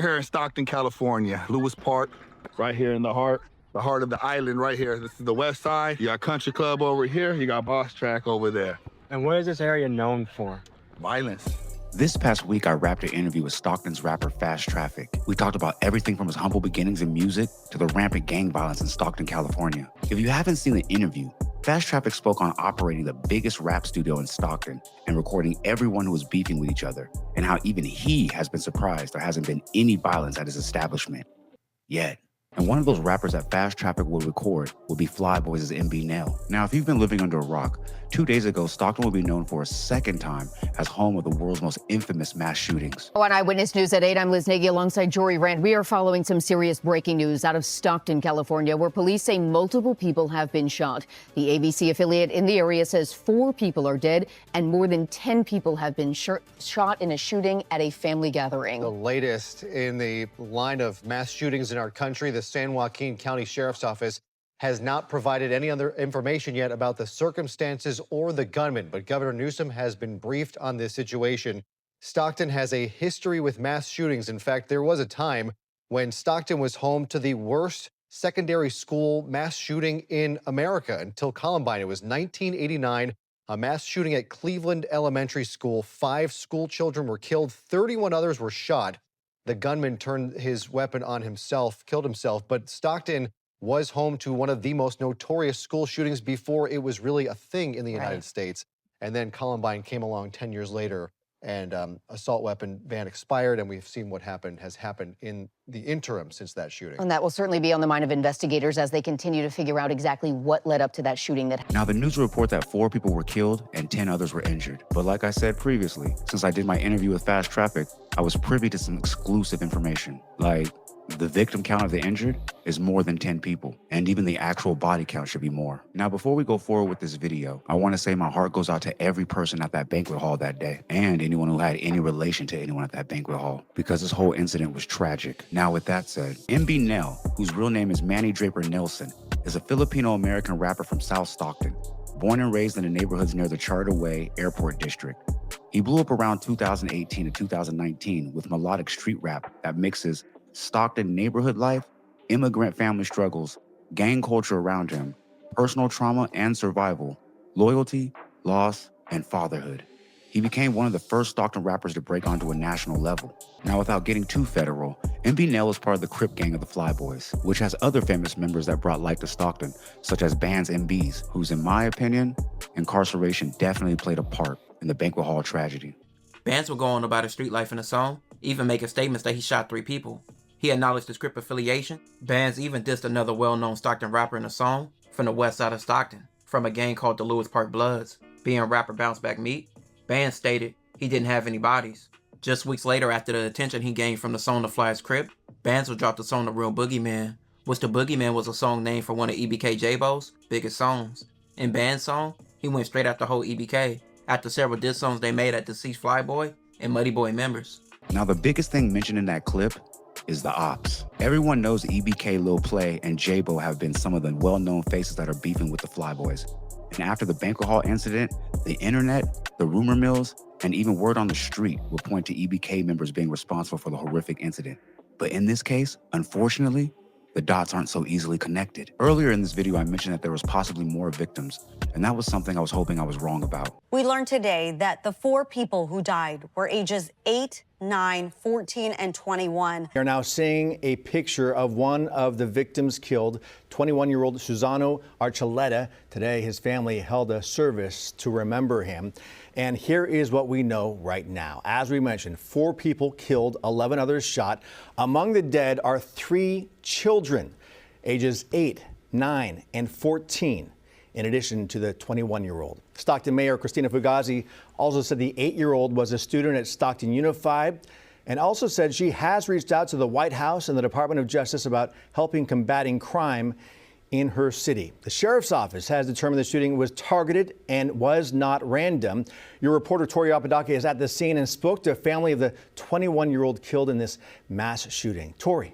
Here in Stockton, California, Lewis Park, right here in the heart of the island right here. This is the west side. You got Country Club over here. You got Boss Track over there. And what is this area known for? Violence. This past week, I wrapped an interview with Stockton's rapper Fast Traffic. We talked about everything from his humble beginnings in music to the rampant gang violence in Stockton, California. If you haven't seen the interview, Fast Traffic spoke on operating the biggest rap studio in Stockton and recording everyone who was beefing with each other, and how even he has been surprised there hasn't been any violence at his establishment yet. And one of those rappers that Fast Traffic will record will be Flyboys' MBNel. Now, if you've been living under a rock, 2 days ago, Stockton will be known for a second time as home of the world's most infamous mass shootings. On Eyewitness News at 8, I'm Liz Nagy alongside Jory Rand. We are following some serious breaking news out of Stockton, California, where police say multiple people have been shot. The ABC affiliate in the area says 4 people are dead and more than 10 people have been shot in a shooting at a family gathering. The latest in the line of mass shootings in our country, the San Joaquin County Sheriff's Office has not provided any other information yet about the circumstances or the gunman, but Governor Newsom has been briefed on this situation. Stockton has a history with mass shootings. In fact, there was a time when Stockton was home to the worst secondary school mass shooting in America until Columbine. It was 1989, a mass shooting at Cleveland Elementary School. 5 school children were killed, 31 others were shot. The gunman turned his weapon on himself, killed himself, but Stockton was home to one of the most notorious school shootings before it was really a thing in the United States. And then Columbine came along 10 years later, and assault weapon ban expired, and we've seen what has happened in the interim since that shooting. And that will certainly be on the mind of investigators as they continue to figure out exactly what led up to that shooting. Now, the news report that 4 people were killed and 10 others were injured. But like I said previously, since I did my interview with Fast Traffic, I was privy to some exclusive information, like the victim count of the injured is more than 10 people, and even the actual body count should be more. Now, before we go forward with this video, I want to say my heart goes out to every person at that banquet hall that day, and anyone who had any relation to anyone at that banquet hall, because this whole incident was tragic. Now, with that said, MBNel, whose real name is Manny Draper Nelson, is a Filipino-American rapper from South Stockton, born and raised in the neighborhoods near the Charter Way Airport District. He blew up around 2018 to 2019 with melodic street rap that mixes Stockton neighborhood life, immigrant family struggles, gang culture around him, personal trauma and survival, loyalty, loss, and fatherhood. He became one of the first Stockton rappers to break onto a national level. Now, without getting too federal, MBNel is part of the Crip gang of the Flyboys, which has other famous members that brought life to Stockton, such as Band's MBs, whose, in my opinion, incarceration definitely played a part in the banquet hall tragedy. Bands will go on about his street life in the song, even making statements that he shot 3 people. He acknowledged the Crip affiliation. Bands even dissed another well-known Stockton rapper in a song from the west side of Stockton, from a gang called the Lewis Park Bloods. Being rapper Bounce Back Meat, Bands stated he didn't have any bodies. Just weeks later, after the attention he gained from the song The Fly's Crip, Bands would drop the song The Real Boogeyman, which The Boogeyman was a song named for one of EBK J-Bo's biggest songs. In Band's song, he went straight after whole EBK, after several diss songs they made at deceased Flyboy and Muddy Boy members. Now, the biggest thing mentioned in that clip is the ops. Everyone knows EBK, Lil Play, and J-Bo have been some of the well-known faces that are beefing with the Flyboys. And after the banquet hall incident, the internet, the rumor mills, and even word on the street will point to EBK members being responsible for the horrific incident. But in this case, unfortunately, the dots aren't so easily connected. Earlier in this video, I mentioned that there was possibly more victims, and that was something I was hoping I was wrong about. We learned today that the 4 people who died were ages 8, 9, 14, and 21. They're now seeing a picture of one of the victims killed, 21-year-old Susano Archuleta. Today, his family held a service to remember him. And here is what we know right now. As we mentioned, 4 people killed, 11 others shot. Among the dead are 3 children, ages 8, 9, and 14. In addition to the 21-year-old. Stockton Mayor Christina Fugazi also said the 8-year-old was a student at Stockton Unified, and also said she has reached out to the White House and the Department of Justice about helping combating crime in her city. The sheriff's office has determined the shooting was targeted and was not random. Your reporter Tori Apodaca is at the scene and spoke to a family of the 21-year-old killed in this mass shooting. Tori.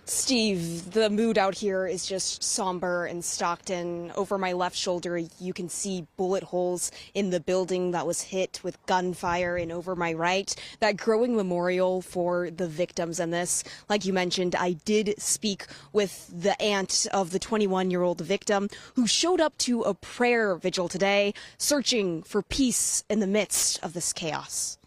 Steve, the mood out here is just somber in Stockton. Over my left shoulder, you can see bullet holes in the building that was hit with gunfire, and over my right, that growing memorial for the victims in this. Like you mentioned, I did speak with the aunt of the 21-year-old victim who showed up to a prayer vigil today, searching for peace in the midst of this chaos.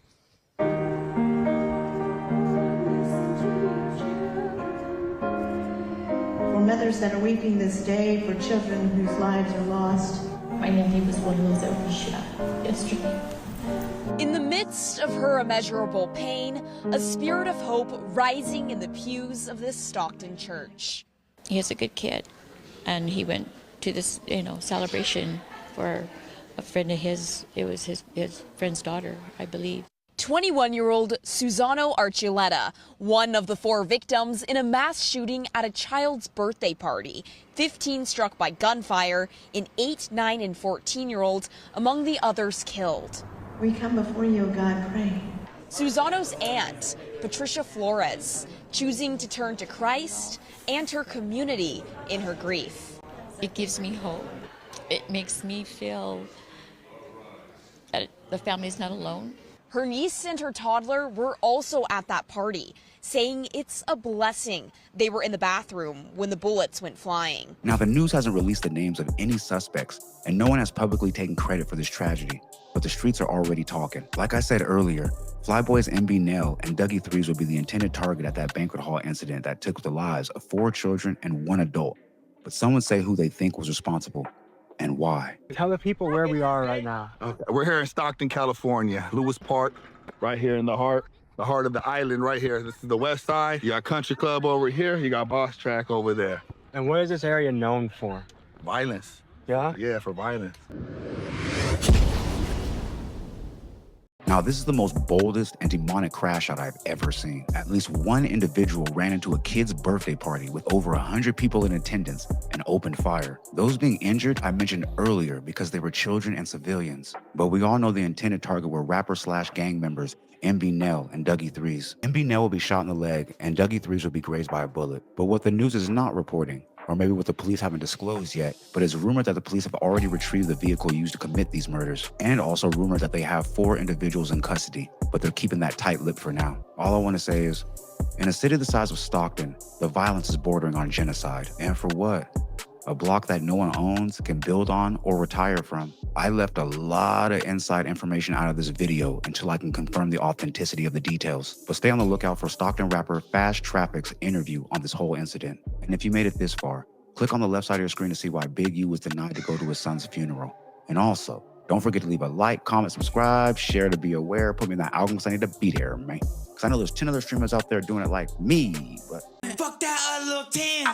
Mothers that are weeping this day for children whose lives are lost. My nephew was one of those that was shot yesterday. In the midst of her immeasurable pain, a spirit of hope rising in the pews of this Stockton church. He's a good kid, and he went to this, celebration for a friend of his. It was his friend's daughter, I believe. 21-year-old Susano Archuleta, one of the 4 victims in a mass shooting at a child's birthday party. 15 struck by gunfire, and 8, 9, and 14-year-olds among the others killed. We come before you, God, praying. Susano's aunt, Patricia Flores, choosing to turn to Christ and her community in her grief. It gives me hope. It makes me feel that the family's not alone. Her niece and her toddler were also at that party, saying it's a blessing they were in the bathroom when the bullets went flying. Now, the news hasn't released the names of any suspects, and no one has publicly taken credit for this tragedy, but the streets are already talking. Like I said earlier, Flyboys MBNel and Dougie Threes would be the intended target at that banquet hall incident that took the lives of 4 children and 1 adult. But some would say who they think was responsible and why. Tell the people where we are right now. Okay. We're here in Stockton, California, Lewis Park, right here in the heart of the island right here. This is the west side. You got Country Club over here. You got Boss Track over there. And what is this area known for? Violence. Yeah? Yeah, for violence. Now, this is the most boldest and demonic crash out I've ever seen. At least one individual ran into a kid's birthday party with over 100 people in attendance and opened fire. Those being injured, I mentioned earlier because they were children and civilians. But we all know the intended target were rapper/gang members MBNel and Dougie Threes. MBNel will be shot in the leg and Dougie Threes will be grazed by a bullet. But what the news is not reporting, or maybe what the police haven't disclosed yet, but it's rumored that the police have already retrieved the vehicle used to commit these murders, and also rumored that they have 4 individuals in custody, but they're keeping that tight-lipped for now. All I want to say is, in a city the size of Stockton, the violence is bordering on genocide. And for what? A block that no one owns, can build on, or retire from. I left a lot of inside information out of this video until I can confirm the authenticity of the details. But stay on the lookout for Stockton rapper Fast Traffic's interview on this whole incident. And if you made it this far, click on the left side of your screen to see why Big U was denied to go to his son's funeral. And also, don't forget to leave a like, comment, subscribe, share to be aware, put me in that album because I need to be there, man. Because I know there's 10 other streamers out there doing it like me, but... Fuck that, I look 10.